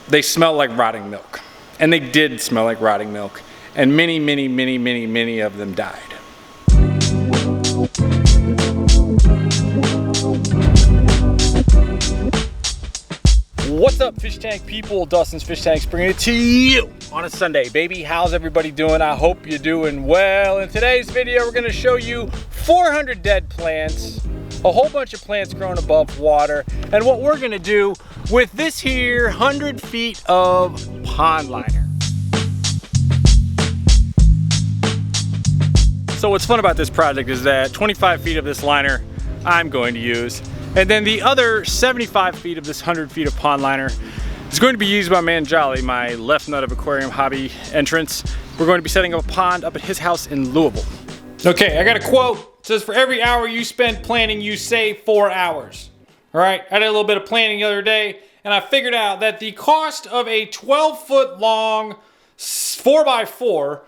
they smell like rotting milk. And they did smell like rotting milk. And many, many, many, many, many of them died. What's up, fish tank people? Dustin's Fish Tanks bringing it to you on a Sunday, baby. How's everybody doing? I hope you're doing well. In today's video, we're gonna show you 400 dead plants, a whole bunch of plants growing above water, and what we're gonna do with this here 100 feet of pond liner. So what's fun about this project is that 25 feet of this liner I'm going to use, and then the other 75 feet of this 100 feet of pond liner is going to be used by man Jolly, my left nut of aquarium hobby entrance. We're going to be setting up a pond up at his house in Louisville. Okay, I got a quote. It says, for every hour you spend planning, you save 4 hours. All right, I did a little bit of planning the other day, and I figured out that the cost of a 12-foot long 4x4,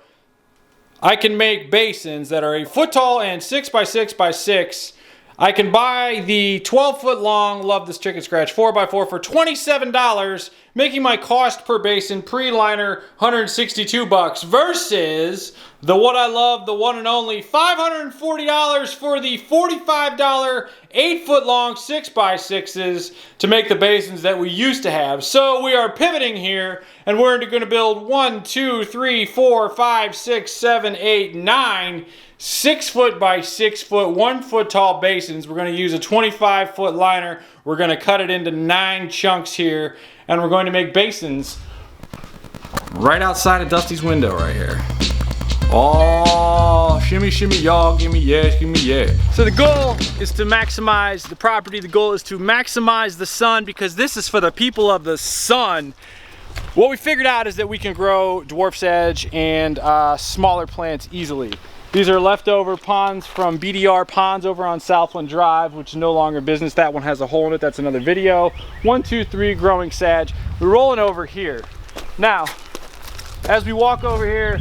I can make basins that are a foot tall and 6x6x6. I can buy the 12-foot long, love this chicken scratch, 4x4 for $27, making my cost per basin pre-liner $162 versus the what I love, the one and only $540 for the $45 8-foot long 6x6s to make the basins that we used to have. So we are pivoting here, and we're going to build 1, 2, 3, 4, 5, 6, 7, 8, 9 6-foot by 6-foot, 1-foot tall basins. We're going to use a 25-foot liner. We're going to cut it into 9 chunks here, and we're going to make basins right outside of Dusty's window right here. Oh, shimmy, shimmy, y'all, gimme yeah, gimme yeah. So the goal is to maximize the property. The goal is to maximize the sun, because this is for the people of the sun. What we figured out is that we can grow dwarf sedge and smaller plants easily. These are leftover ponds from BDR Ponds over on Southland Drive, which is no longer in business. That one has a hole in it. That's another video. 1, 2, 3 growing sedge. We're rolling over here. Now, as we walk over here,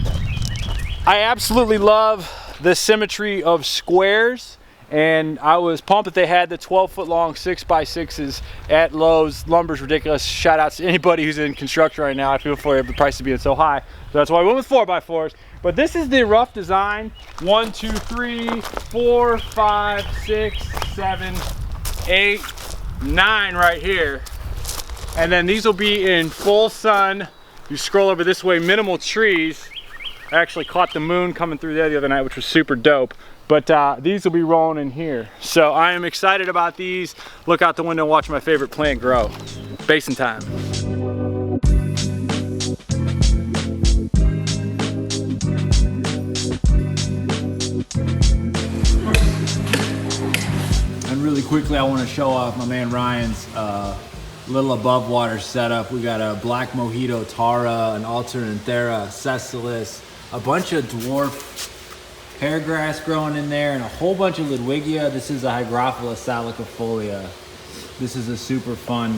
I absolutely love the symmetry of squares, and I was pumped that they had the 12-foot long 6x6s at Lowe's. Lumber's ridiculous. Shout out to anybody who's in construction right now. I feel for you, the price of being so high. So that's why I went with 4x4s. But this is the rough design. 1, 2, 3, 4, 5, 6, 7, 8, 9 right here. And then these will be in full sun. You scroll over this way, minimal trees. I actually caught the moon coming through there the other night, which was super dope. But these will be rolling in here. So I am excited about these. Look out the window and watch my favorite plant grow. Basin time. Really quickly, I want to show off my man Ryan's little above water setup. We got a black mojito Tara, an alternanthera, Cecilis, a bunch of dwarf hair grass growing in there, and a whole bunch of Ludwigia. This is a Hygrophila salicafolia. This is a super fun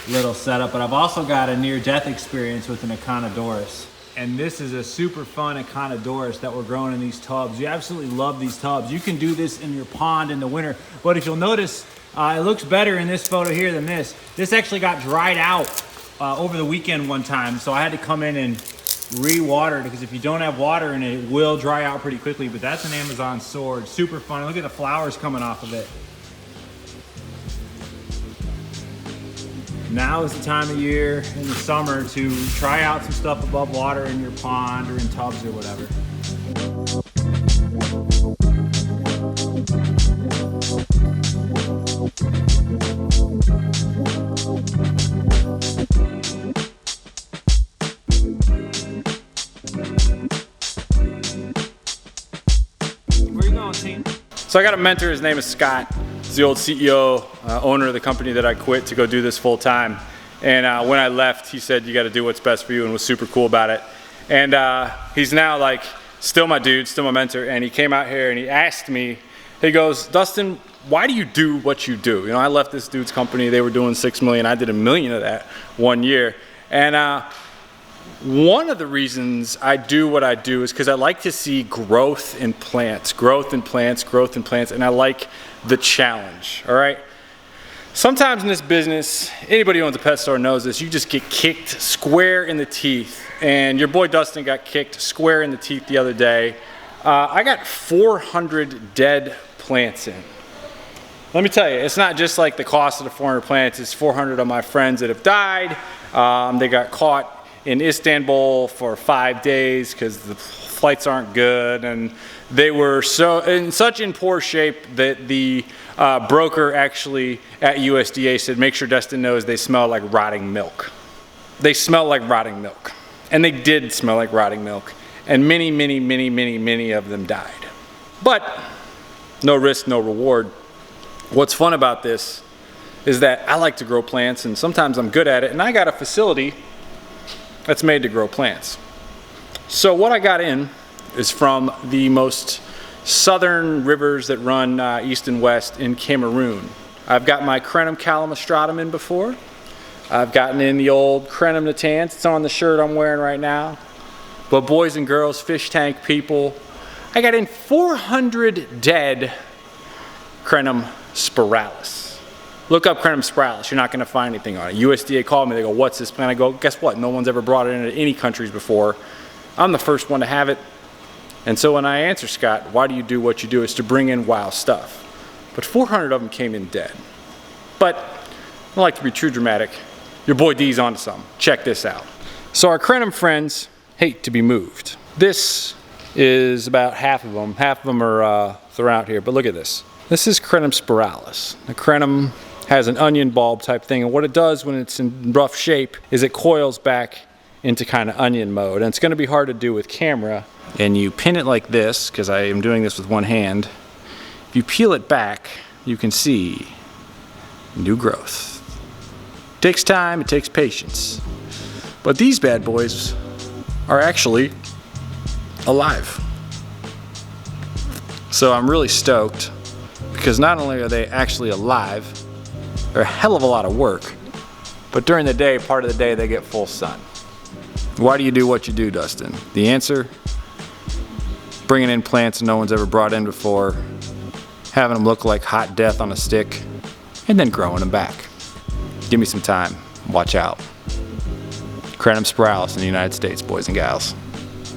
little setup, but I've also got a near-death experience with an Echinodoris. And this is a super fun Echinodoris that we're growing in these tubs. You absolutely love these tubs. You can do this in your pond in the winter, but if you'll notice, it looks better in this photo here than this. This actually got dried out over the weekend one time, so I had to come in and re-water it, because if you don't have water in it, it will dry out pretty quickly. But that's an Amazon sword. Super fun. Look at the flowers coming off of it. Now is the time of year in the summer to try out some stuff above water in your pond or in tubs or whatever. Where you going, team? So I got a mentor. His name is Scott. He's the old CEO, owner of the company that I quit to go do this full time. And when I left, he said, you got to do what's best for you, and was super cool about it. And he's now like still my dude, still my mentor. And he came out here and he asked me, he goes, Dustin, why do you do what you do? You know, I left this dude's company. They were doing 6 million. I did 1 million of that 1 year. And one of the reasons I do what I do is because I like to see growth in plants, growth in plants, growth in plants, and I like the challenge, all right? Sometimes in this business, anybody who owns a pet store knows this, you just get kicked square in the teeth. And your boy Dustin got kicked square in the teeth the other day. I got 400 dead plants in. Let me tell you, it's not just like the cost of the 400 plants, it's 400 of my friends that have died. They got caught in Istanbul for 5 days because the flights aren't good, and they were such in poor shape that the broker actually at USDA said, make sure Dustin knows they smell like rotting milk. They smell like rotting milk. And they did smell like rotting milk. And many of them died. But no risk, no reward. What's fun about this is that I like to grow plants, and sometimes I'm good at it, and I got a facility that's made to grow plants. So what I got in is from the most southern rivers that run east and west in Cameroon. I've got my Crinum calamostratum in before. I've gotten in the old Crinum natans. It's on the shirt I'm wearing right now. But boys and girls, fish tank people, I got in 400 dead Crinum Spiralis. Look up Crinum Spiralis, you're not gonna find anything on it. USDA called me, they go, what's this plant? I go, guess what? No one's ever brought it into any countries before. I'm the first one to have it. And so when I answer Scott, why do you do what you do? It's to bring in wild stuff. But 400 of them came in dead. But I don't like to be too dramatic. Your boy D's onto something. Check this out. So our Crinum friends hate to be moved. This is about half of them. Half of them are throughout here, but look at this. This is Crinum Spiralis. The Crinum has an onion bulb type thing, and what it does when it's in rough shape is it coils back into kind of onion mode. And it's gonna be hard to do with camera. And you pin it like this, because I am doing this with one hand. If you peel it back, you can see new growth. It takes time, it takes patience. But these bad boys are actually alive. So I'm really stoked, because not only are they actually alive, they're a hell of a lot of work, but during the day, part of the day, they get full sun. Why do you do what you do, Dustin? The answer? Bringing in plants no one's ever brought in before, having them look like hot death on a stick, and then growing them back. Give me some time. Watch out. Crinum Spiralis in the United States, boys and gals.